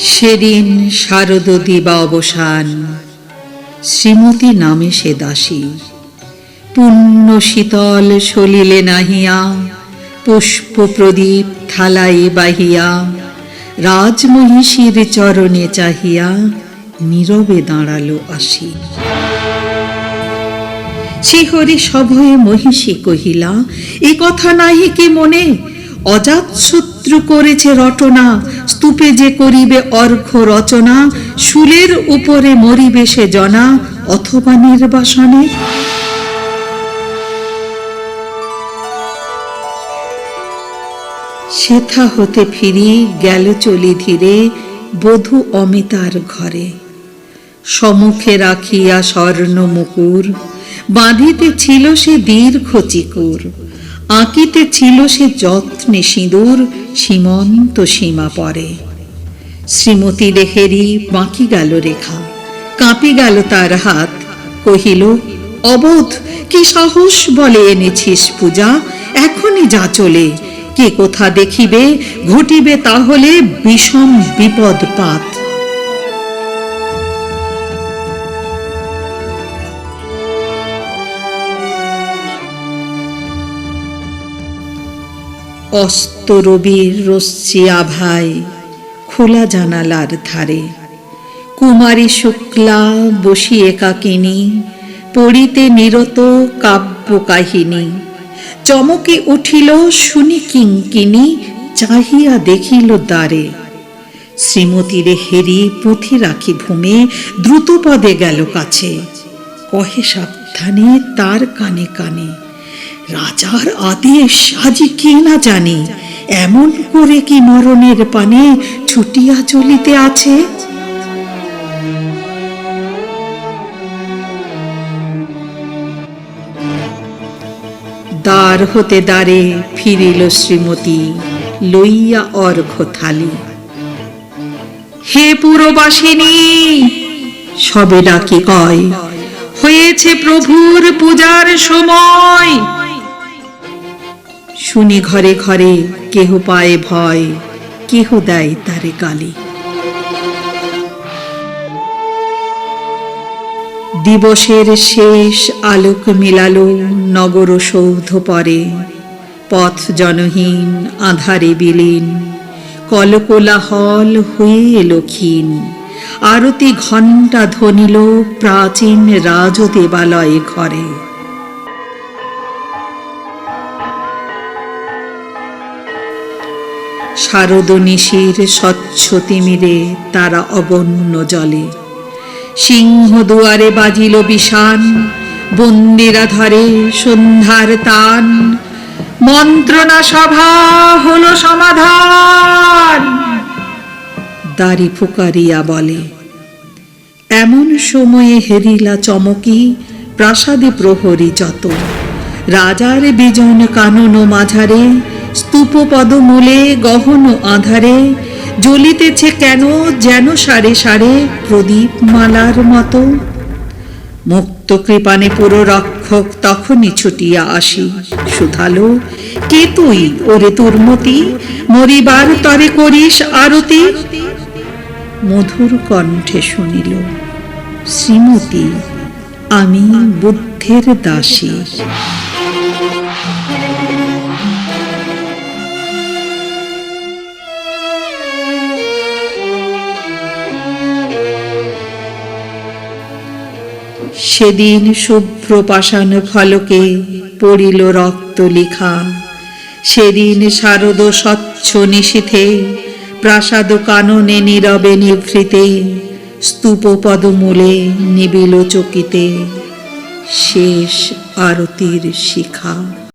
সেদিন শারদ দিবা অবসান, শ্রীমতী নামে সে দাসী। পুণ্য শীতল সলিলে নাহিয়া, পুষ্প প্রদীপ থালায় বাহিয়া, রাজমহিষীর চরণে চাহিয়া নীরবে দাঁড়ালো আসি। শিহরি সভয়ে মহিষী কহিলা, এ কথা নাহি কি মনে? অজাতশত্রু করেছে রটনা, স্তূপে যে করিবে অর্ঘ্য রচনা, শূলের উপরে মরিবে সে জনা, অথবা নির্বাসনে। সেথা হতে ফিরি গেল চলি ধীরে বধূ অমিতার ঘরে। সম্মুখে রাখিয়া স্বর্ণ মুকুর, বাঁধিতে ছিল সে দীর্ঘ চিকুর, আঁকিতে ছিল সে যত্নে সিঁদুর, সীমন্ত সীমা পরে। শ্রীমতী দেহেরি বাঁকি গেল রেখা, কাঁপি গেল তার হাত, কহিল, অবোধ কি সাহস বলে এনেছিস পূজা, এখনই যা চলে, কে কোথা দেখিবে, ঘটিবে তাহলে বিষম বিপদ পাত। অস্ত রবির রশ্মি আভায় খোলা জানালার ধারে, কুমারী শুক্লা বসি একাকিনী, পড়িতে নিরত কাব্য কাহিনী। চমকে উঠিল শুনি কিঙ্কিনী, চাহিয়া দেখিল দ্বারে। শ্রীমতীরে হেরি পুঁথি রাখি ভূমে, দ্রুত পদে গেল কাছে, কহে সাবধানে তার কানে কানে, রাজার আদেশ আজি কে না জানে, এমন করে কি মরণের পানে ছুটিয়া চলিতে আছে। দ্বার হতে দ্বারে ফিরিল শ্রীমতী, লইয়া অর্ঘ্য থালি। হে পুরবাসিনী, সবে ডাকি কয়, হয়েছে প্রভুর পূজার সময়। শুনি ঘরে ঘরে কেহ পায় ভয়, কেহ দেয় তারে গালি। দিবসের শেষ আলোক মিলালো নগর সৌধ পরে, পথ জনহীন আধারে বিলীন, কলকোলাহল হয়ে এলো ক্ষীণ। আরতি ঘণ্টা ধ্বনিল প্রাচীন রাজ দেবালয়ে ঘরে। শারদ নিশির স্বচ্ছ তিমিরে তারা অবন্য জলে, সিংহ দুয়ারে বাজিল বিষান, বন্দিরা ধরে সন্ধ্যার তান, মন্ত্রণা সভা হলো সমাধান। দাড়ি ফুকারিয়া বলে, এমন সময়ে হেরিলা চমকি, প্রাসাদে প্রহরী যত, রাজার বিজন কানন মাঝারে, স্তূপ পদমূলে গহন আধারে, জ্বলিতেছে কেন যেন সারে সারে প্রদীপ মালার মতো। মুক্ত কৃপানে পুরো রক্ষক তখনই ছুটিয়া আসি, শুধালো, কে তুই ওরে দুর্মতি, মরিবার তরে করিস আরতি। মধুর কণ্ঠে শুনিল, শ্রীমতী আমি বুদ্ধের দাসী। সেদিন শুভ্র পাষাণ ফলকে পড়িল রক্ত লিখা, সেদিন শারদ স্বচ্ছ নিশীথে, প্রাসাদ কাননে নীরবে নিভৃতে, স্তূপ পদমূলে নিবিল চকিতে শেষ আরতির শিখা।